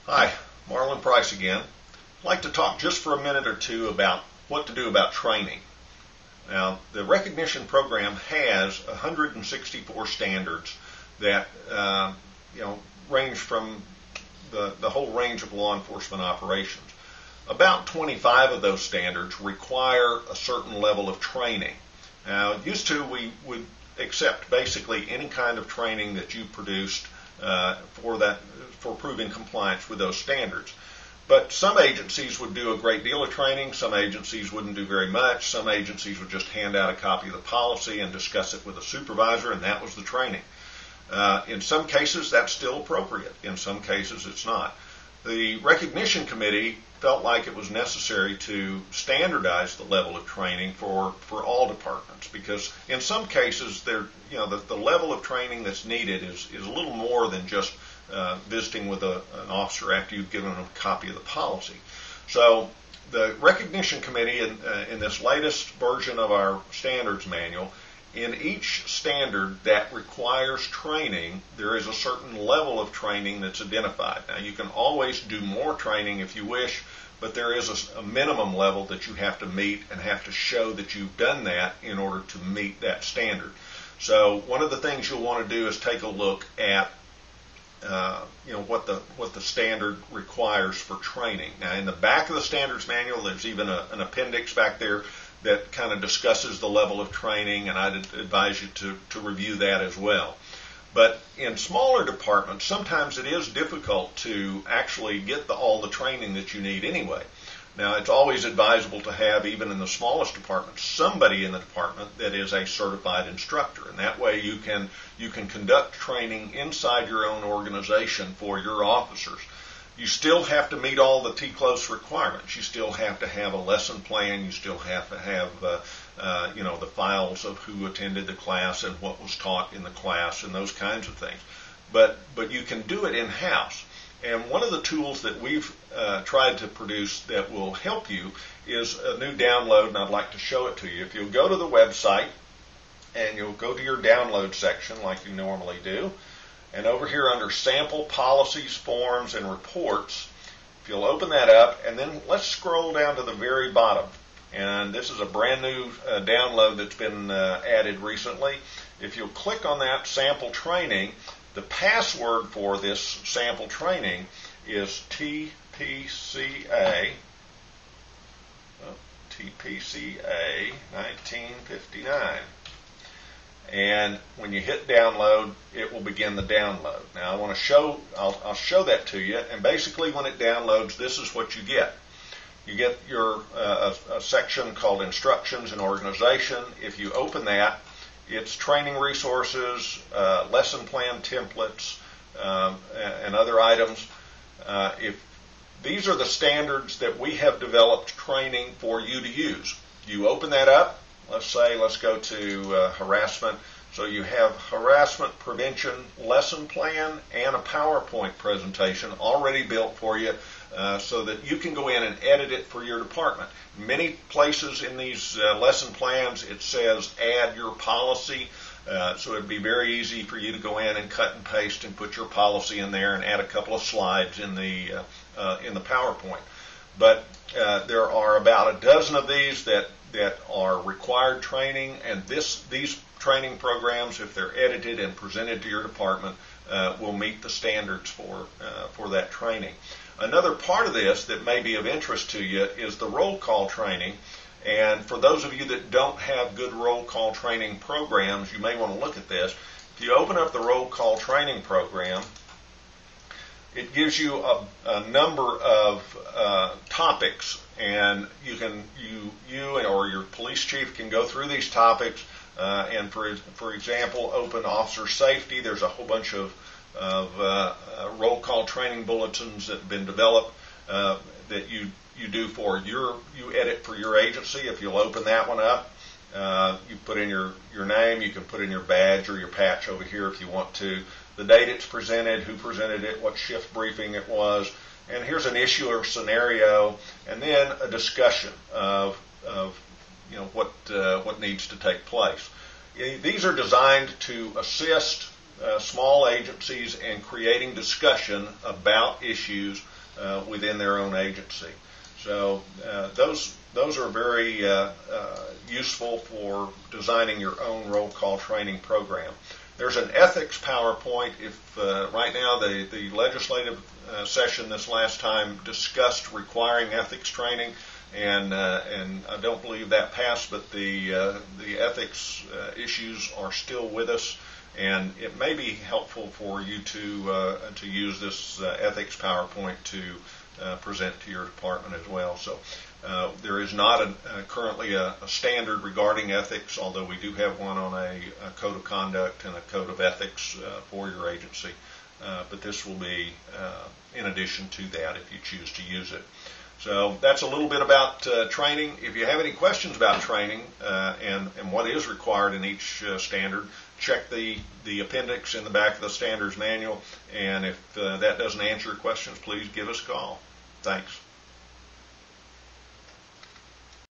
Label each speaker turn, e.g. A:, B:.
A: Hi, Marlon Price again. I'd like to talk just for a minute or two about what to do about training. Now, the recognition program has 164 standards that range from the whole range of law enforcement operations. About 25 of those standards require a certain level of training. Now, used to we would accept basically any kind of training that you produced for proving compliance with those standards. But some agencies would do a great deal of training, some agencies wouldn't do very much, some agencies would just hand out a copy of the policy and discuss it with a supervisor, and that was the training. In some cases, that's still appropriate. In some cases, it's not. The recognition committee felt like it was necessary to standardize the level of training for all departments, because in some cases the level of training that's needed is a little more than just visiting with an officer after you've given them a copy of the policy. So the recognition committee in this latest version of our standards manual, in each standard that requires training, there is a certain level of training that's identified. Now, you can always do more training if you wish, but there is a minimum level that you have to meet and have to show that you've done that in order to meet that standard. So one of the things you'll want to do is take a look at what the standard requires for training. Now, in the back of the standards manual, there's even an appendix back there that kind of discusses the level of training, and I'd advise you to review that as well. But in smaller departments, sometimes it is difficult to actually get all the training that you need anyway. Now, it's always advisable to have, even in the smallest departments, somebody in the department that is a certified instructor, and that way you can conduct training inside your own organization for your officers. You still have to meet all the TCLOS requirements. You still have to have a lesson plan. You still have to have the files of who attended the class and what was taught in the class and those kinds of things. But you can do it in-house. And one of the tools that we've tried to produce that will help you is a new download, and I'd like to show it to you. If you'll go to the website and you'll go to your download section like you normally do, and over here under Sample Policies, Forms, and Reports, if you'll open that up, and then let's scroll down to the very bottom. And this is a brand new download that's been added recently. If you'll click on that sample training, the password for this sample training is TPCA 1959. And when you hit download, it will begin the download. Now, I'll show that to you. And basically, when it downloads, this is what you get. You get your a section called Instructions and Organization. If you open that, it's training resources, lesson plan templates, and other items. These are the standards that we have developed training for you to use. You open that up. Let's go to harassment. So you have harassment prevention lesson plan and a PowerPoint presentation already built for you so that you can go in and edit it for your department. Many places in these lesson plans it says add your policy, so it'd be very easy for you to go in and cut and paste and put your policy in there and add a couple of slides in the PowerPoint. But there are about a dozen of these that are required training, and these training programs, if they're edited and presented to your department, will meet the standards for that training. Another part of this that may be of interest to you is the roll call training. And for those of you that don't have good roll call training programs, you may want to look at this. If you open up the roll call training program, it gives you a number of topics, and you or your police chief can go through these topics. And for example, open officer safety. There's a whole bunch of roll call training bulletins that have been developed that you do you edit for your agency. If you'll open that one up, you put in your name. You can put in your badge or your patch over here if you want to. The date it's presented, who presented it, what shift briefing it was, and here's an issue or scenario, and then a discussion of what needs to take place. These are designed to assist small agencies in creating discussion about issues within their own agency. So those are very useful for designing your own roll call training program. There's an ethics PowerPoint. If right now the legislative session this last time discussed requiring ethics training, and I don't believe that passed, but the ethics issues are still with us, and it may be helpful for you to use this ethics PowerPoint to present to your department as well. So there is not currently a standard regarding ethics, although we do have one on a code of conduct and a code of ethics for your agency. But this will be in addition to that if you choose to use it. So that's a little bit about training. If you have any questions about training and what is required in each standard, check the appendix in the back of the standards manual. And if that doesn't answer your questions, please give us a call. Thanks.